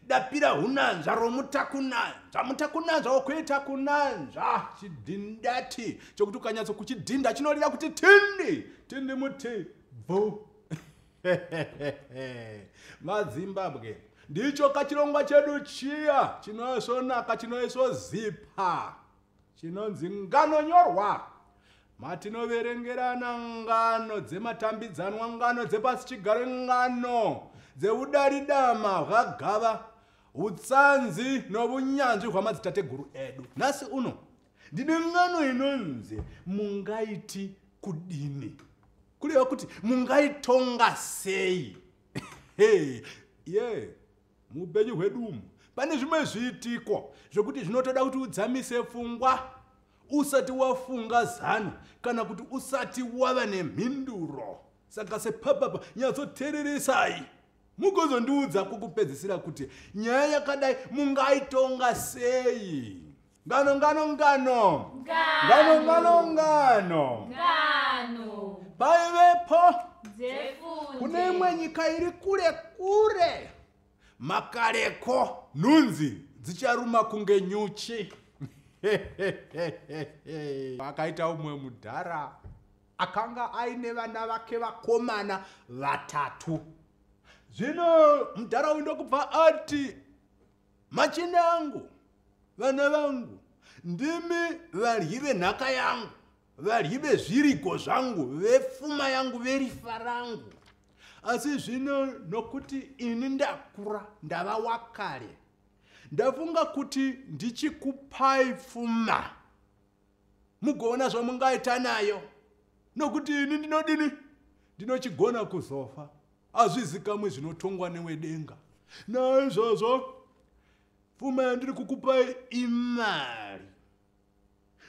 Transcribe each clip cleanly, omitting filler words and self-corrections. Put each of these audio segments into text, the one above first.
dapira hunanzva romutakunanzva mutakunanzva wokuita kunanzva chidhindati chokuti ukanyatso kuchidhinda chinorira kuti tindi muti bvu. MaZimbabwe ndicho kachirongwa chedu chiya chinosonaka chinoisozipa chinonzi ngano nyorwa. Matinoverengerana ngano dzematambidzanwa, ngano dzepasi chigare, ngano dzeudaridama hwagava, utsanzi nobunyanzvi hwamadzitateguru edu. Nhasi uno ndine ngano inonzi mungaiti kudini, kureva kuti mungaitonga sei. Mupenyu hwedu pane zvimwe zviitiko zvokuti zvinotoda kuti udzamise pfungwa usati wafunga zano kana kuti usati wava nemhinduro. Saka sepapapa nyatsotereresai mugozondiudza kukupedzisira kuti nyaya yakadai mungaitonga sei. Ngano paivepo kune imwe nyika iri kure kure makareko nhunzi dzicharuma kunge nyuchi. Akaita umwe mudhara akanga aine vana vake vakomana vatatu. Zvino mudhara uyu ndokubva ati, machina angu, vana vangu, ndimi varyi venhaka yangu, varyi vezviriko zvangu, vepfuma yangu, verifa rangu. Asi zvino nokuti ini ndakura ndava wakare, ndafunga kuti ndichikupai pfuma mugoona zvamungaita nayo, nokuti ini ndinodini, ndinochigona kuzofa. Hazvizikamwe zvinotongwa newedenga. Naizvozvo pfuma yandiri kukupai imari.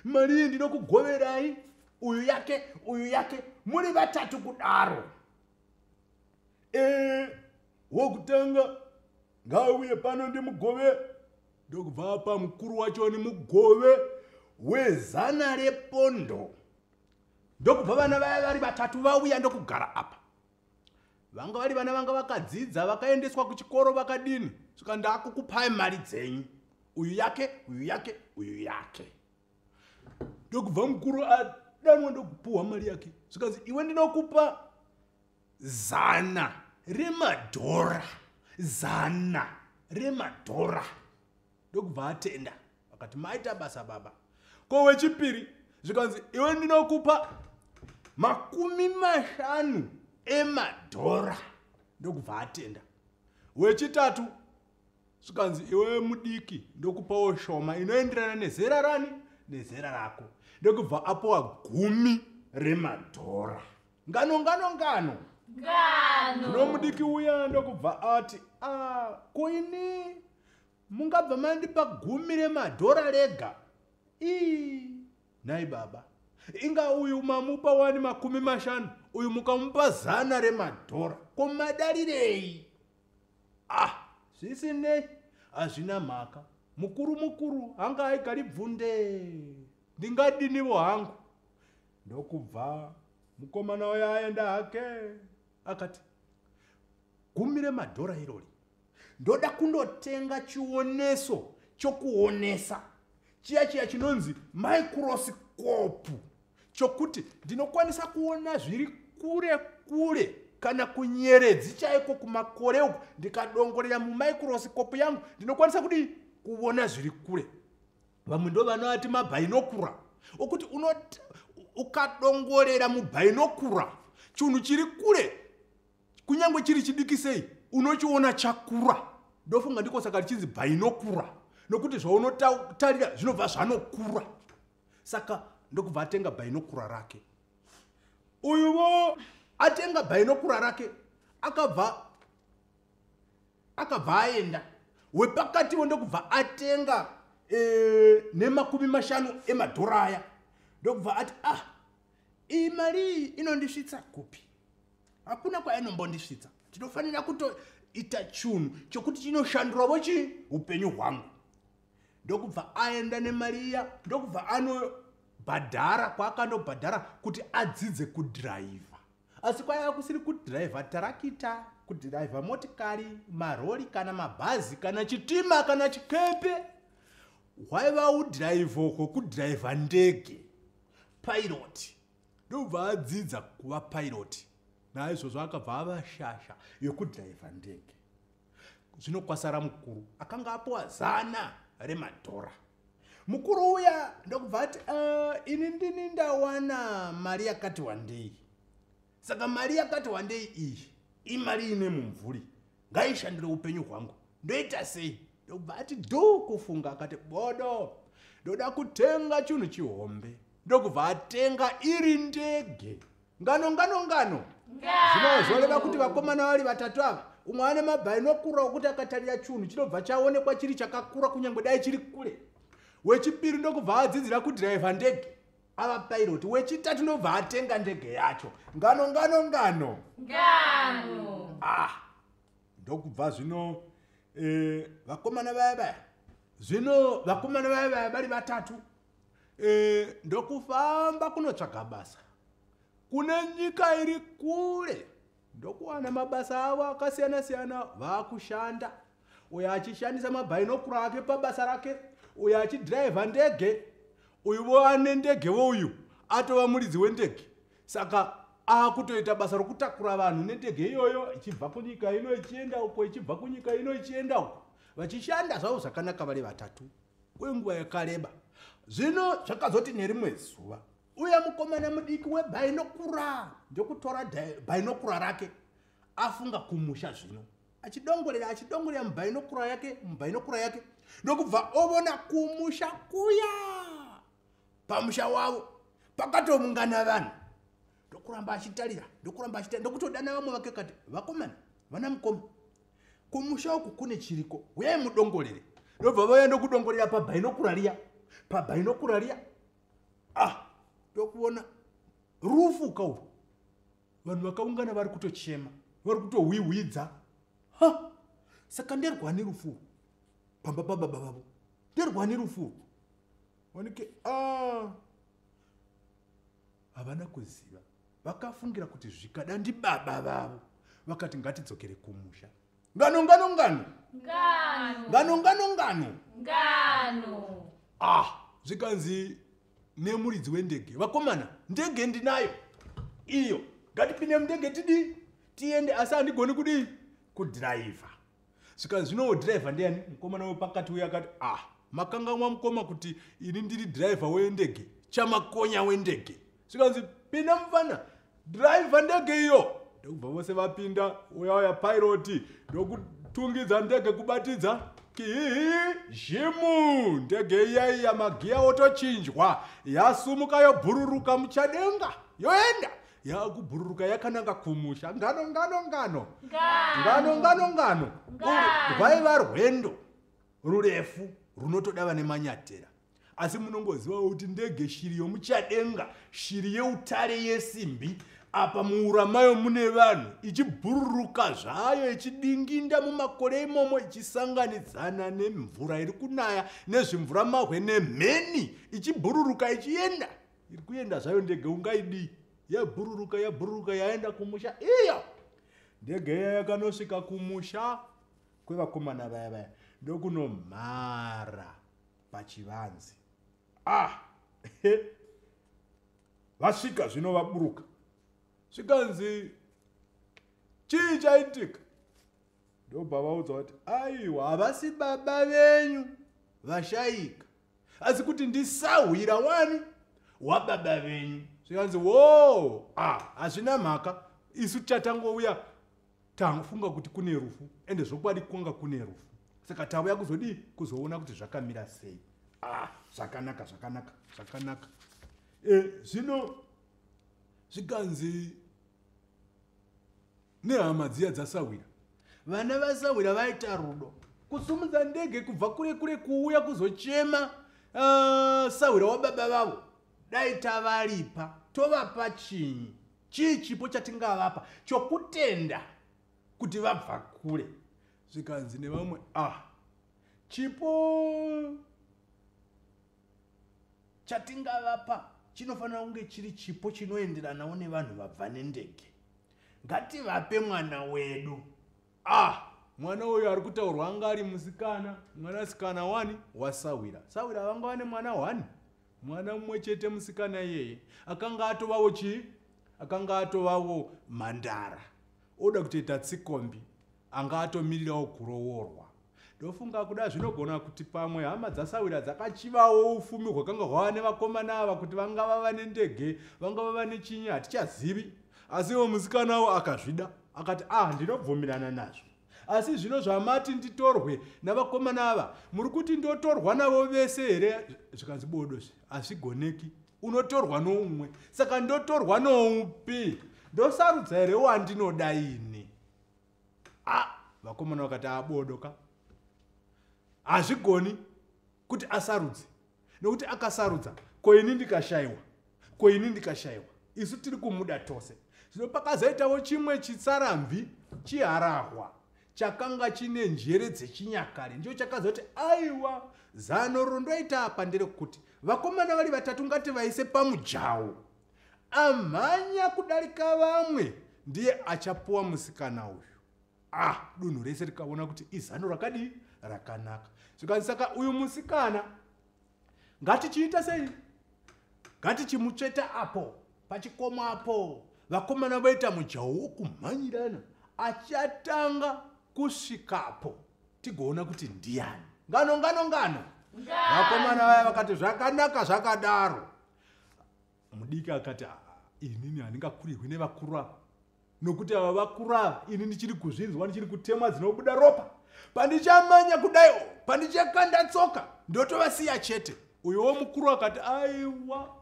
Mari iyi ndinokugoverai uyu yake muri vatatu kudaro. Wokutanga ngauye pano ndimugove, ndokubva apa mukuru wacho ni mugove wezana repondo. Ndokubva vana vaya vari vatatu vauya ndokugara apa. Vanga vari vana vanga vakadzidza vakaendeswa kuchikoro vakadini, saka ndakukupai mari dzenyu, uyu yake. Ndokubva mukuru adanwa ndokupuhwa mari yake, zvikanzi iwe ndinokupa 100 remadhora. Ndokubva atenda akati maita basa baba. Ko wechipiri zvikanzi iwe ndinokupa 50 emadhora. Ndokubva atenda. Wechitatu zvikanzi iwe mudiki ndokupawo shoma inoenderana nezera rani nezera rako. Ndokubva apowa 10 remadhora. Ngano. Nomudiki uya ndokubva ati, koini mungabva mandipa 10 remadhora rega. Nai baba, inga uyu mamupa 50, uyu mukamupa 100 remadhora. Komadarirei? Zvisinei, hazvina mhaka. Mukuru hanga haigari bvunde, ndingadinivo hangu. Ndokubva mukomana uya aenda hake akati, 10 remadhora irori ndoda kundotenga chioneso chokuonesa chiya chinonzi microscope, chokuti ndinokwanisa kuona zviri kure kana kunyeredzi chaiko kumakore uku. Ndikadongorera mumicroscope yangu ndinokwanisa kuti kuona zviri kure. Vamwe ndo vanoti mabhainokura, okuti ukadongorera mubhainokura chinhu chiri kure kunyangwe chiri chidiki sei unochiona chakura. Ndofunga ndiko saka chinzi bhainokura, nokuti zvaunotarira zvinobva zvanokura. Saka ndokubva atenga bhainokura rake. Uyuwo atenga bhainokura rake akabva aenda. Wepakatiwo ndokubva atenga ne50 emadhora aya. Ndokubva ati, iyi mari inondisvitsa kupi? Hakuna kwainombondisvitsa. Tinofanira kutoita chinhu chokuti chinoshandurawo upenyu hwangu. Ndokubva aenda nemari iya, ndokubva anobhadhara kwaakandobhadhara kuti adzidze kudhiraivha. Asi kwaiva kusiri kudhiraivha tarakita kudhiraivha motikari, marori kana mabhazi kana chitima kana chikepe. Waiva udhiraivha uko kudhiraivha ndege, pilot. Ndobva adzidza kuva pilot. Naizvozvo akabva ava shasha yokudhiraivha ndege. Zvino kwasara mukuru akanga apiwa $100 remadhora. Mukuru uya ndokubva ati ini ndini ndawana mari yakati wandei. Saka mari yakati wandei iyi imari ine mumvuri, ngaishandire upenyu hwangu. Ndoita sei? Ndokubva ati do kufunga akati bodo ndoda kutenga chinhu chihombe. Ndokubva atenga iri ndege. Ngano. Zvinozoreva kuti vakomana vari vatatu ava umwe ane mabhainokura okuti akatarira chinhu chinobva chaonekwa chiri chakakura kunyange dai chiri kure. Wechipiri ndokubva adzidzira kudhiraivha ndege ava pilot. Wechitatu ndobva atenga ndege yacho. Ngano. Ndokubva zvino vakomana vaya vari vatatu ndokufamba kunotsvaga basa kune nyika iri kure. Ndokuwana mabasa avo akasiyana-siyana vakushanda. Uyo achishandisa mabhainokura ake pabasa rake, uyo achidhiraivha ndege, uyu ane ndege uyu atova muridzi wendege. Saka akutoita basa rokutakura vanhu nendege iyoyo ichibva kunyika ino ichienda uko, ichibva kunyika ino ichienda uko, vachishanda zvavo zvakanaka vari vatatu kwenguva yakareba. Zvino zvakazoti nerimwe zuva uya mukomana mudiki webhainokura ndokutora bhainokura rake afunga kumusha. Zvino achidongorera mubhainokura yake ndokubva ovona kumusha kuya. Pamusha wavo pakatoungana vanhu. Ndokuramba achitarira ndokutodana vamwe vake kati vakomana vana mukoma, kumusha uku kune chiriko, uyai mudongorere. Ndobva vauya ndokudongorera pabhainokura riya. Ndokuona rufu kauro, vanhu vakaungana vari kutochema, vari kutohwihwidza. Saka nderwani rufu pamba pababa vavo, nderwani rufu wanike. Havana kuziva, vakafungira kuti zvikada ndibaba vavo. Vakati ngatidzokere kumusha. Ngano. Zvikanzi nemuridzi wendege, vakomana ndege ndinayo iyo, ngatipinde mundege tiende, asi handigoni kudhiraivha. Saka zvino dhiraivha ndiani? Mukomana wepakati uya akati makanga mwamukoma kuti ini ndiri dhiraivha wendege, chamakonya wendege. Svikanzi pinda mufana dhiraivha ndege iyo. Ndokubva vose vapinda, uya pilot ndokutungidza ndege kubatidza zhimu. Ndege iya magiya otochinjwa, yasumuka yobhururuka muchadenga yoenda yakubhururuka yakananga kumusha. Ngano. Rwaiva rwendo rurefu runotoda vane manyatera. Asi munongoziva kuti ndege shiri yomuchadenga, shiri yeutare yesimbi, apa muuramayo mune vanhu ichibhururuka zvayo ichidinginda mumakore imomo ichisanganidzana nemvura iri kunaya nezvimvura mahwe nemheni ichibhururuka ichienda. Iri kuenda zvayo ndege ungaidii? Yabhururuka yaenda kumusha. Iyo ndege iya yakanosvika kumusha kwevakomana vaya ndokunomhara pachivanze. Vasvika zvino vaburuka. Zvikanzi chii chaitika? Ndobva vaudza kuti aiwa havasi baba venyu vashayika, asi kuti ndisahwira wani wababa venyu. Zvikanzi hazvina mhaka, isu tatangouya tafunga kuti kune rufu, ende zvokwadi kwanga kune rufu. Saka tauya kuzoona kuti zvakamira sei. Zvakanaka. Zvino zvikanzi nehama dziya dzasawira, vana vasawira vaita rudo kusumudza ndege kubva kure kuuya kuzochema sawira wababa vavo. Dai tavaripa tovapa chinyi? Chii chipo chatingavapa chokutenda kuti vabva kure? Zvikanzi nevamwe chipo chatingavapa chinofanira kunge chiri chipo chinoenderanawo nevanhu vabva nendege. Ngativape mwana wedu mwana uyu ari kutaurwa anga ari musikana, mwanasikana 1 wasawira. Sawira vanga vane mwana 1, mwana mumwe chete musikana iyeye. Akanga atovawo chii? Akanga atovawo mhandara. Oda kutoita tsikombi, anga atomirirawo kuroorwa. Ndofunga kuda zvinogona kuti pamwe hama dzasawira dzakachivawo ufumi hwakanga hwava nevakomana ava kuti vanga vava nendege, vanga vava nechinyi, hatichazivi. Asi iwo musikanawo akazvida, akati ndinobvumirana nazvo. Asi zvino zvamati nditorwe navakomana ava, muri kuti ndotorwa navo vese here? Zvikanzi bodozve, hazvigoneki. Unotorwa noumwe. Saka ndotorwa noupi? Ndosarudza here wandinoda ini? Vakomana vakati abodoka. Hazvigoni kuti asarudze. Nokuti akasarudza, koini ndikashayiwa. Isu tiri kumuda tose. Zvino pakazoitawo chimwe chitsaramvi chiharahwa chakanga chine njere dzechinyakare. Ndicho chakazoti aiwa, zano rondoita apa nderekuti vakomana vari vatatu ngati vaise pamujawu. Amhanya kudarika vamwe ndiye achapuwa musikana uyu. Dunhu rese rikaona kuti izano rakadii? Rakanaka. Saka uyu musikana ngatichiita sei? Ngatichimutsveta apo pachikomo apo. Vakomana vaita mujawu wokumhanyirana, achatanga kusvikapo tigoona kuti ndiani. Ngano. Vakomana vaya vakati zvakanaka zvakadaro. Mudiki akati inini handingakurirwi nevakuru ava. Nokuti ava vakuru ava ini ndichiri kuzvinzwa, ndichiri kutemwa dzinobuda ropa. Pandichamanya kudai, pandichakanda tsoka, ndotovasiya chete. Uyowo mukuru akati aiwa,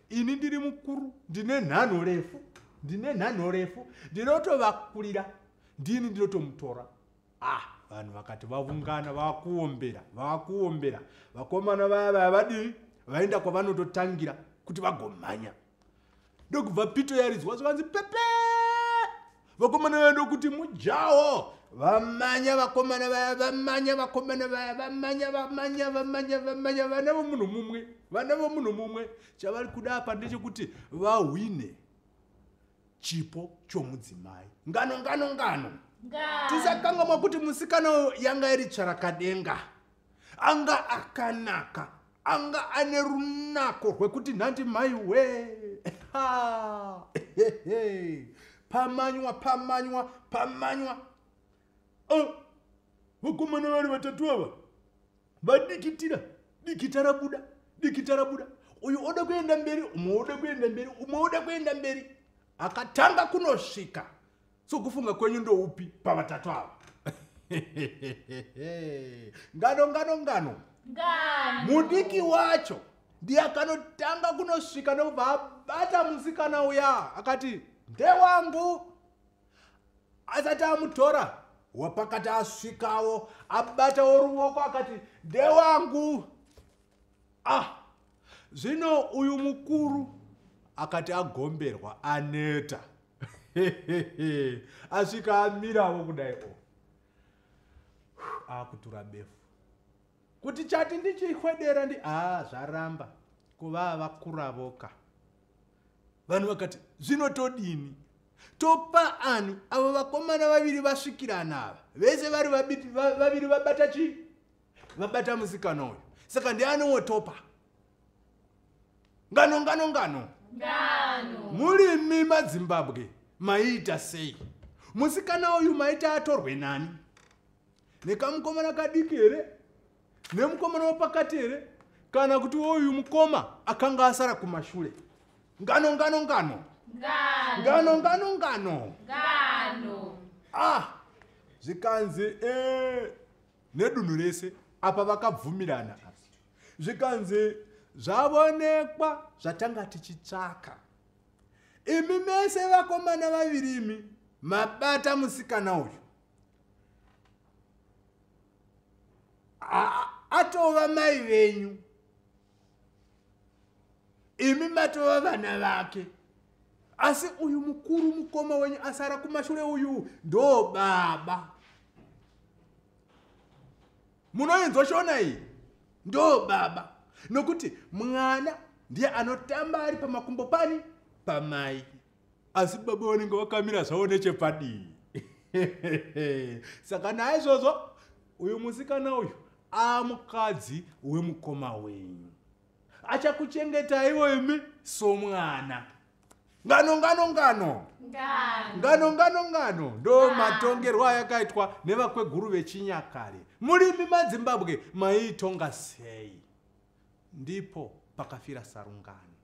ini ndiri mukuru, ndine nhano refu, ndinotovakurira, ndini ndinotomutora. Vanhu vakati vavungana, vakuombera. Vakomana vaya vadii? Vaenda kwavanototangira kuti vagomhanya. Ndokubva pito yaridzwa zvakanzi pepe. Vakomana vaya ndokuti mujawo. Vamanya vakomana vaya, vana vomunhu mumwe. Chavari kuda apa ndechekuti vahwine chipo chomudzimai. Ngano. Tisakangamwa kuti musikana yanga iri charakadenga. Anga akanaka. Anga ane runako rwekuti nhandi mai we. Pamanywa. Vakomana vari vatatu ava vadikitira. Dikita rabuda. Uyu oda kuenda mberi, umwe oda kuenda mberi. Akatanga kunosvika. So kufunga kwenyu ndoupi pavatatu ava? Ngano. Mudiki wacho ndiye akanotanga kunosvika nobva abata musikana uya. Akati ndewangu. Asati amutora, wapakati asvikawo, abatawo ruoko akati ndewangu. Zvino uyu mukuru akati agomberwa aneta. Asvika amirawo kudai akutura befu. Kuti chati ndichihwedera zvaramba kuva vakura voka. Vanhu vakati zvino todini? Topa ani avo vakomana vaviri vasvikirana ava? Vese vari vaviri vabata chii? Vabata musikana uyu. Saka ndiani wotopa? Ngano. Murimi maZimbabwe maita sei? Musikana uyu maita atorwe nani? Nekamukomana kadiki here? Nemukomana wapakati here? Kana kuti uyu mukoma akanga asara kumashure? Ngano. Zvikanzi nedunhu rese apa vakabvumirana. Zvikanzi zvavonekwa zvatanga tichitsvaka. Imi mese vakomana vaviri imi mabata musikana uyu. Atova mai venyu. Imi matova vana vake. Asi uyu mukuru mukoma wenyu asara kumashure uyu ndo baba. Munoinzwa shona iyi? Ndo baba. Nokuti mwana ndiye anotamba ari pamakumbo pani? Pamai. Asi baba vanenge vakamira zvavo nechepadivi. Saka naizvozvo uyu musikana uyu amukadzi wemukoma wenyu, achakuchengetai imi somwana. Ngano ndo matongerwo ayakaitwa nevakweguru vechinyakare. Murimi maZimbabwe maitonga sei? Ndipo pakafira Sarungano.